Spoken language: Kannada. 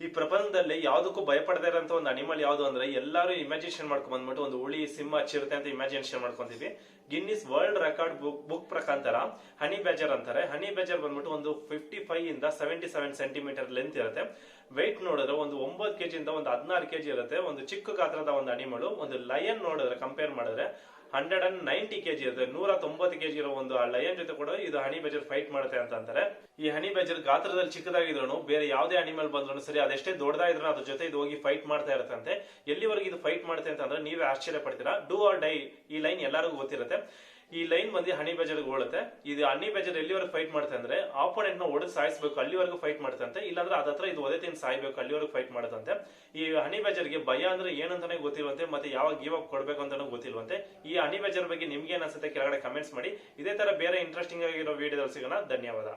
ಈ ಪ್ರಪಂಚದಲ್ಲಿ ಯಾವ್ದಕ್ಕೂ ಭಯಪಡದೇ ಇರೋಂತ ಒಂದು ಅನಿಮಲ್ ಯಾವ್ದು ಅಂದ್ರೆ ಎಲ್ಲರೂ ಇಮ್ಯಾಜಿನೇಷನ್ ಮಾಡ್ಕೊಂಡ್ ಬಂದ್ಬಿಟ್ಟು ಒಂದು ಹುಳಿ ಸಿಂಹ ಚಿರತೆ ಅಂತ ಇಮ್ಯಾಜಿನೇಷನ್ ಮಾಡ್ಕೊಂತೀವಿ. ಗಿನ್ನಿಸ್ ವರ್ಲ್ಡ್ ರೆಕಾರ್ಡ್ ಬುಕ್ ಪ್ರಕಾರ ಹನಿ ಬ್ಯಾಜರ್ ಅಂತಾರೆ. ಹನಿ ಬ್ಯಾಜರ್ ಬಂದ್ಬಿಟ್ಟು ಒಂದು 55 ಇಂದ 77 ಸೆಂಟಿಮೀಟರ್ ಲೆಂತ್ ಇರುತ್ತೆ. ವೆಯ್ಟ್ ನೋಡಿದ್ರೆ ಒಂದು 9 ಕೆಜಿ ಇಂದ ಒಂದು 16 ಕೆಜಿ ಇರುತ್ತೆ. ಒಂದು ಚಿಕ್ಕ ಗಾತ್ರದ ಒಂದು ಅನಿಮಲ್. ಒಂದು ಲಯನ್ ನೋಡಿದ್ರೆ ಕಂಪೇರ್ ಮಾಡಿದ್ರೆ 190 ಕೆಜಿ ಇರುತ್ತೆ. 190 ಕೆಜಿ ಇರೋ ಒಂದು ಲಯನ್ ಜೊತೆ ಕೂಡ ಇದು ಹನಿ ಬ್ಯಾಜರ್ ಫೈಟ್ ಮಾಡುತ್ತೆ ಅಂತ ಅಂತಾರೆ. ಈ ಹನಿ ಬ್ಯಾಜರ್ ಗಾತ್ರದಲ್ಲಿ ಚಿಕ್ಕದಾಗಿದ್ರು ಬೇರೆ ಯಾವುದೇ ಅನಿಮಲ್ ಬಂದ್ರು ಸರಿ, ಅದೆಷ್ಟೇ ದೊಡ್ಡದಾಗಿದ್ರು ಅದ್ರ ಜೊತೆ ಇದು ಹೋಗಿ ಫೈಟ್ ಮಾಡ್ತಾ ಇರುತ್ತೆ. ಎಲ್ಲಿವರೆಗೆ ಇದು ಫೈಟ್ ಮಾಡುತ್ತೆ ಅಂತಂದ್ರೆ ನೀವೇ ಆಶ್ಚರ್ಯ ಪಡ್ತೀರಾ. ಡೂ ಆರ್ ಡೈ ಈ ಲೈನ್ ಎಲ್ಲರಿಗೂ ಗೊತ್ತಿರುತ್ತೆ. ಈ ಲೈನ್ ಬಂದು ಹನಿ ಬ್ಯಾಜರ್ ಹೋಳುತ್ತೆ. ಇದು ಹನಿ ಬ್ಯಾಜರ್ ಎಲ್ಲಿವರೆಗೂ ಫೈಟ್ ಮಾಡುತ್ತೆ ಅಂದ್ರೆ ಆಪೋನೆಂಟ್ ನ ಹೊಡೆದು ಸಾಯಿಸಬೇಕು, ಅಲ್ಲಿವರೆಗೂ ಫೈಟ್ ಮಾಡ್ತಂತೆ. ಇಲ್ಲಾಂದ್ರೆ ಅದತ್ರ ಇದು ಒದೆ ತಿಂದು ಸಾಯ್ಬೇಕು, ಅಲ್ಲಿವರೆಗೂ ಫೈಟ್ ಮಾಡುತ್ತಂತೆ. ಈ ಹನಿ ಬ್ಯಾಜರ್ಗೆ ಭಯ ಅಂದ್ರೆ ಏನಂತಾನೆ ಗೊತ್ತಿಲ್ವಂತೆ, ಮತ್ತೆ ಯಾವಾಗ ಗಿವ್ ಅಪ್ ಕೊಡ್ಬೇಕು ಅಂತಾನೂ ಗೊತ್ತಿಲ್ವಂತೆ. ಈ ಹನಿ ಬ್ಯಾಜರ್ ಬಗ್ಗೆ ನಿಮ್ಗೆ ಏನ್ ಅನ್ಸುತ್ತೆ ಕೆಳಗಡೆ ಕಮೆಂಟ್ಸ್ ಮಾಡಿ. ಇದೇ ತರ ಬೇರೆ ಇಂಟ್ರೆಸ್ಟಿಂಗ್ ಆಗಿರೋ ವಿಡಿಯೋದಲ್ಲಿ ಸಿಗೋಣ. ಧನ್ಯವಾದ.